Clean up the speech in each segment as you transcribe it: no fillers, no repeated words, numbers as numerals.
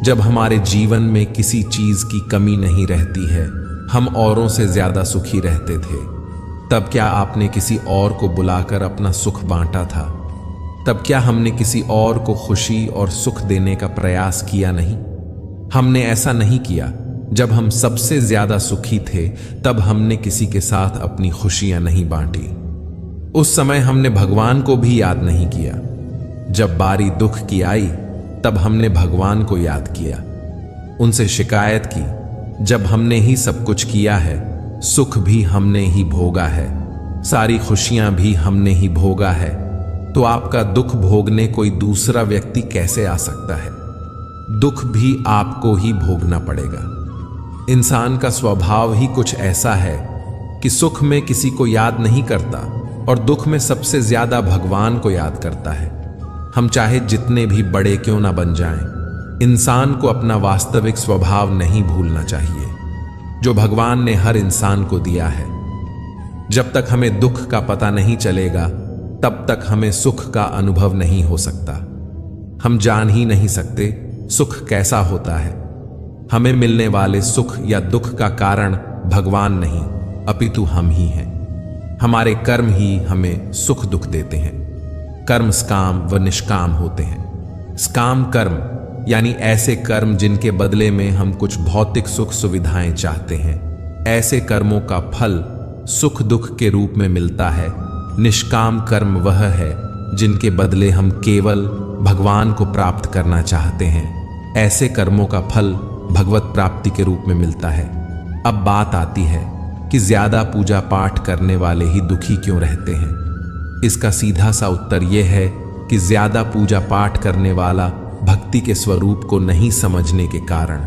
जब हमारे जीवन में किसी चीज की कमी नहीं रहती है, हम औरों से ज्यादा सुखी रहते थे। तब क्या आपने किसी और को बुलाकर अपना सुख बांटा था? तब क्या हमने किसी और को खुशी और सुख देने का प्रयास किया नहीं? हमने ऐसा नहीं किया। जब हम सबसे ज्यादा सुखी थे, तब हमने किसी के साथ अपनी खुशियां नहीं बांटी। उस समय हमने भगवान को भी याद नहीं किया। जब बारी दुख की आई, तब हमने भगवान को याद किया, उनसे शिकायत की। जब हमने ही सब कुछ किया है, सुख भी हमने ही भोगा है, सारी खुशियां भी हमने ही भोगा है, तो आपका दुख भोगने कोई दूसरा व्यक्ति कैसे आ सकता है? दुख भी आपको ही भोगना पड़ेगा। इंसान का स्वभाव ही कुछ ऐसा है कि सुख में किसी को याद नहीं करता और दुख में सबसे ज्यादा भगवान को याद करता है। हम चाहे जितने भी बड़े क्यों ना बन जाएं, इंसान को अपना वास्तविक स्वभाव नहीं भूलना चाहिए, जो भगवान ने हर इंसान को दिया है। जब तक हमें दुख का पता नहीं चलेगा, तब तक हमें सुख का अनुभव नहीं हो सकता। हम जान ही नहीं सकते सुख कैसा होता है। हमें मिलने वाले सुख या दुख का कारण भगवान नहीं, अपितु हम ही हैं। हमारे कर्म ही हमें सुख दुख देते हैं। कर्म सकाम व निष्काम होते हैं। सकाम कर्म यानी ऐसे कर्म जिनके बदले में हम कुछ भौतिक सुख सुविधाएं चाहते हैं। ऐसे कर्मों का फल सुख दुख के रूप में मिलता है। निष्काम कर्म वह है जिनके बदले हम केवल भगवान को प्राप्त करना चाहते हैं। ऐसे कर्मों का फल भगवत प्राप्ति के रूप में मिलता है। अब बात आती है कि ज्यादा पूजा पाठ करने वाले ही दुखी क्यों रहते हैं। इसका सीधा सा उत्तर यह है कि ज्यादा पूजा पाठ करने वाला भक्ति के स्वरूप को नहीं समझने के कारण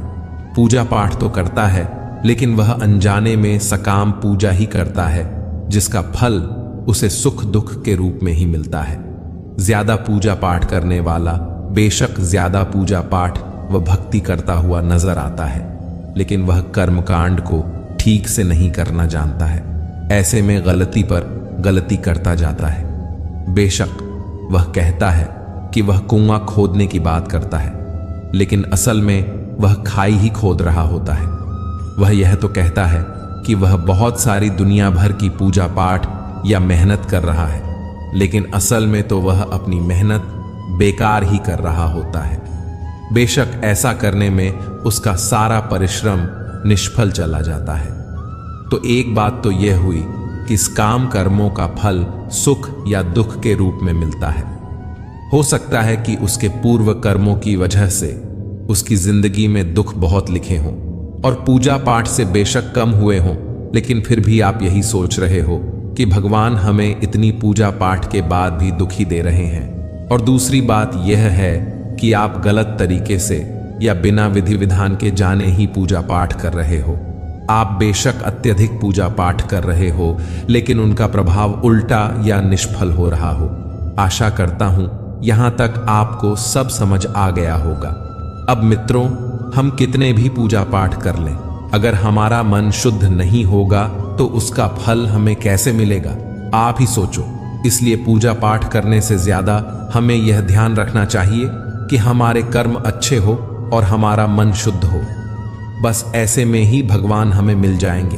पूजा पाठ तो करता है, लेकिन वह अनजाने में सकाम पूजा ही करता है, जिसका फल उसे सुख दुख के रूप में ही मिलता है। ज्यादा पूजा पाठ करने वाला बेशक ज्यादा पूजा पाठ व भक्ति करता हुआ नजर आता है, लेकिन वह कर्मकांड को ठीक से नहीं करना जानता है। ऐसे में गलती पर गलती करता जाता है। बेशक वह कहता है कि वह कुआं खोदने की बात करता है, लेकिन असल में वह खाई ही खोद रहा होता है। वह यह तो कहता है कि वह बहुत सारी दुनिया भर की पूजा पाठ या मेहनत कर रहा है, लेकिन असल में तो वह अपनी मेहनत बेकार ही कर रहा होता है। बेशक ऐसा करने में उसका सारा परिश्रम निष्फल चला जाता है। तो एक बात तो यह हुई कि इस काम कर्मों का फल सुख या दुख के रूप में मिलता है। हो सकता है कि उसके पूर्व कर्मों की वजह से उसकी जिंदगी में दुख बहुत लिखे हों और पूजा पाठ से बेशक कम हुए हों, लेकिन फिर भी आप यही सोच रहे हो कि भगवान हमें इतनी पूजा पाठ के बाद भी दुखी दे रहे हैं। और दूसरी बात यह है कि आप गलत तरीके से या बिना विधि विधान के जाने ही पूजा पाठ कर रहे हो। आप बेशक अत्यधिक पूजा पाठ कर रहे हो, लेकिन उनका प्रभाव उल्टा या निष्फल हो रहा हो। आशा करता हूं यहां तक आपको सब समझ आ गया होगा। अब मित्रों, हम कितने भी पूजा पाठ कर लें, अगर हमारा मन शुद्ध नहीं होगा तो उसका फल हमें कैसे मिलेगा? आप ही सोचो। इसलिए पूजा पाठ करने से ज्यादा हमें यह ध्यान रखना चाहिए कि हमारे कर्म अच्छे हो और हमारा मन शुद्ध हो। बस ऐसे में ही भगवान हमें मिल जाएंगे।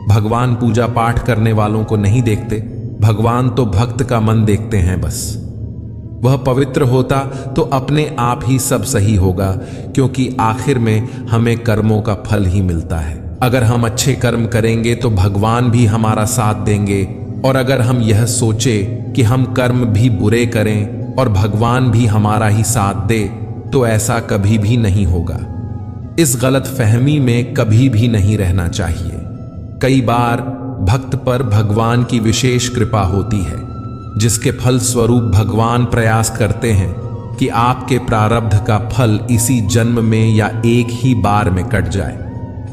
भगवान पूजा पाठ करने वालों को नहीं देखते, भगवान तो भक्त का मन देखते हैं। बस वह पवित्र होता तो अपने आप ही सब सही होगा, क्योंकि आखिर में हमें कर्मों का फल ही मिलता है। अगर हम अच्छे कर्म करेंगे तो भगवान भी हमारा साथ देंगे, और अगर हम यह सोचे कि हम कर्म भी बुरे करें और भगवान भी हमारा ही साथ दे, तो ऐसा कभी भी नहीं होगा। इस गलत फहमी में कभी भी नहीं रहना चाहिए। कई बार भक्त पर भगवान की विशेष कृपा होती है, जिसके फल स्वरूप भगवान प्रयास करते हैं कि आपके प्रारब्ध का फल इसी जन्म में या एक ही बार में कट जाए।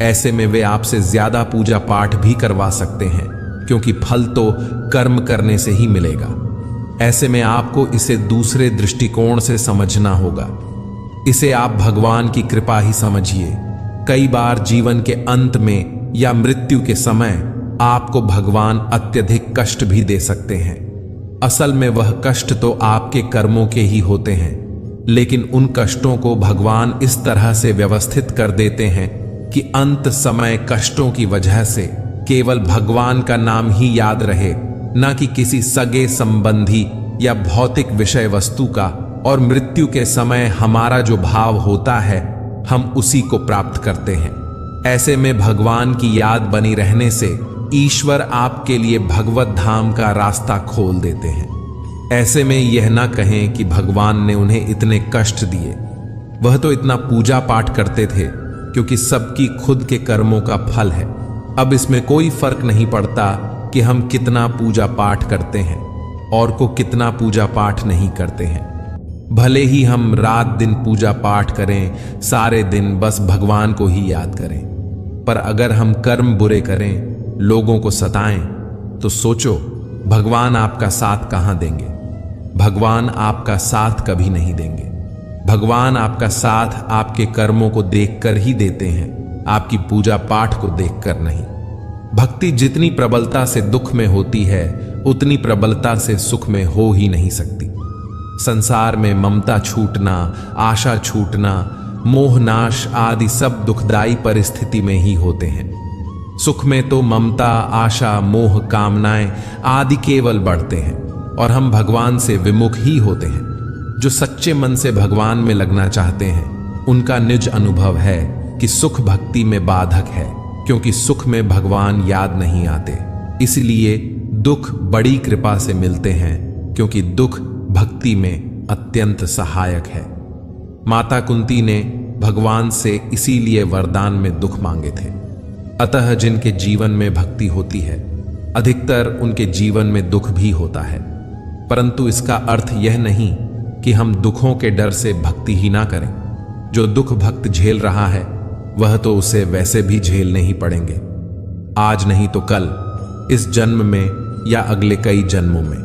ऐसे में वे आपसे ज्यादा पूजा पाठ भी करवा सकते हैं, क्योंकि फल तो कर्म करने से ही मिलेगा। ऐसे में आपको इसे दूसरे दृष्टिकोण से समझना होगा। इसे आप भगवान की कृपा ही समझिए। कई बार जीवन के अंत में या मृत्यु के समय आपको भगवान अत्यधिक कष्ट भी दे सकते हैं। असल में वह कष्ट तो आपके कर्मों के ही होते हैं, लेकिन उन कष्टों को भगवान इस तरह से व्यवस्थित कर देते हैं कि अंत समय कष्टों की वजह से केवल भगवान का नाम ही याद रहे, न कि किसी सगे संबंधी या भौतिक विषय वस्तु का। और मृत्यु के समय हमारा जो भाव होता है हम उसी को प्राप्त करते हैं। ऐसे में भगवान की याद बनी रहने से ईश्वर आपके लिए भगवत धाम का रास्ता खोल देते हैं। ऐसे में यह ना कहें कि भगवान ने उन्हें इतने कष्ट दिए, वह तो इतना पूजा पाठ करते थे, क्योंकि सबकी खुद के कर्मों का फल है। अब इसमें कोई फर्क नहीं पड़ता कि हम कितना पूजा पाठ करते हैं और को कितना पूजा पाठ नहीं करते हैं। भले ही हम रात दिन पूजा पाठ करें, सारे दिन बस भगवान को ही याद करें, पर अगर हम कर्म बुरे करें, लोगों को सताएं, तो सोचो भगवान आपका साथ कहां देंगे। भगवान आपका साथ कभी नहीं देंगे। भगवान आपका साथ आपके कर्मों को देखकर ही देते हैं, आपकी पूजा पाठ को देखकर नहीं। भक्ति जितनी प्रबलता से दुख में होती है, उतनी प्रबलता से सुख में हो ही नहीं सकती। संसार में ममता छूटना, आशा छूटना, मोहनाश आदि सब दुखदाई परिस्थिति में ही होते हैं। सुख में तो ममता, आशा, मोह, कामनाएं आदि केवल बढ़ते हैं और हम भगवान से विमुख ही होते हैं। जो सच्चे मन से भगवान में लगना चाहते हैं, उनका निज अनुभव है कि सुख भक्ति में बाधक है, क्योंकि सुख में भगवान याद नहीं आते। इसलिए दुख बड़ी कृपा से मिलते हैं, क्योंकि दुख भक्ति में अत्यंत सहायक है। माता कुंती ने भगवान से इसीलिए वरदान में दुख मांगे थे। अतः जिनके जीवन में भक्ति होती है, अधिकतर उनके जीवन में दुख भी होता है। परंतु इसका अर्थ यह नहीं कि हम दुखों के डर से भक्ति ही ना करें। जो दुख भक्त झेल रहा है, वह तो उसे वैसे भी झेलने ही पड़ेंगे, आज नहीं तो कल, इस जन्म में या अगले कई जन्मों में।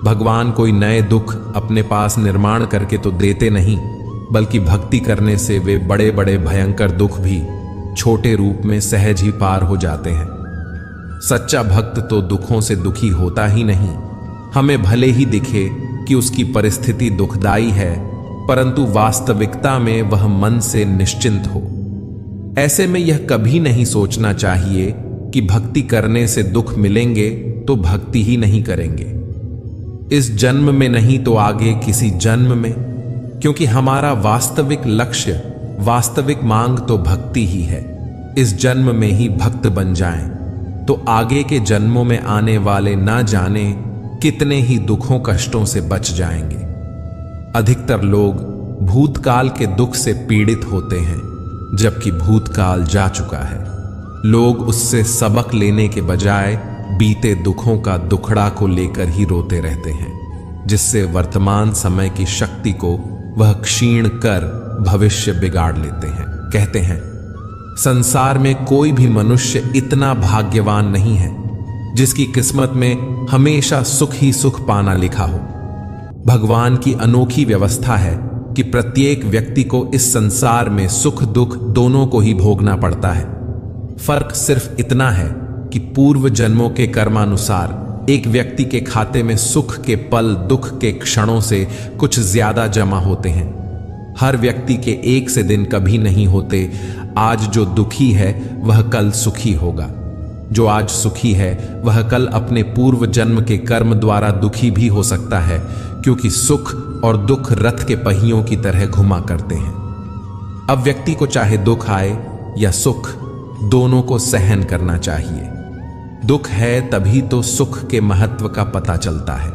भगवान कोई नए दुख अपने पास निर्माण करके तो देते नहीं, बल्कि भक्ति करने से वे बड़े बड़े भयंकर दुख भी छोटे रूप में सहज ही पार हो जाते हैं। सच्चा भक्त तो दुखों से दुखी होता ही नहीं। हमें भले ही दिखे कि उसकी परिस्थिति दुखदाई है, परंतु वास्तविकता में वह मन से निश्चिंत हो। ऐसे में यह कभी नहीं सोचना चाहिए कि भक्ति करने से दुख मिलेंगे तो भक्ति ही नहीं करेंगे, इस जन्म में नहीं तो आगे किसी जन्म में, क्योंकि हमारा वास्तविक लक्ष्य, वास्तविक मांग तो भक्ति ही है। इस जन्म में ही भक्त बन जाएं तो आगे के जन्मों में आने वाले ना जाने कितने ही दुखों कष्टों से बच जाएंगे। अधिकतर लोग भूतकाल के दुख से पीड़ित होते हैं, जबकि भूतकाल जा चुका है। लोग उससे सबक लेने के बजाय बीते दुखों का दुखड़ा को लेकर ही रोते रहते हैं, जिससे वर्तमान समय की शक्ति को वह क्षीण कर भविष्य बिगाड़ लेते हैं। कहते हैं, संसार में कोई भी मनुष्य इतना भाग्यवान नहीं है जिसकी किस्मत में हमेशा सुख ही सुख पाना लिखा हो। भगवान की अनोखी व्यवस्था है कि प्रत्येक व्यक्ति को इस संसार में सुख दुख दोनों को ही भोगना पड़ता है। फर्क सिर्फ इतना है कि पूर्व जन्मों के कर्मानुसार एक व्यक्ति के खाते में सुख के पल दुख के क्षणों से कुछ ज्यादा जमा होते हैं। हर व्यक्ति के एक से दिन कभी नहीं होते। आज जो दुखी है वह कल सुखी होगा, जो आज सुखी है वह कल अपने पूर्व जन्म के कर्म द्वारा दुखी भी हो सकता है, क्योंकि सुख और दुख रथ के पहियों की तरह घुमा करते हैं। अब व्यक्ति को चाहे दुख आए या सुख, दोनों को सहन करना चाहिए। दुख है तभी तो सुख के महत्व का पता चलता है।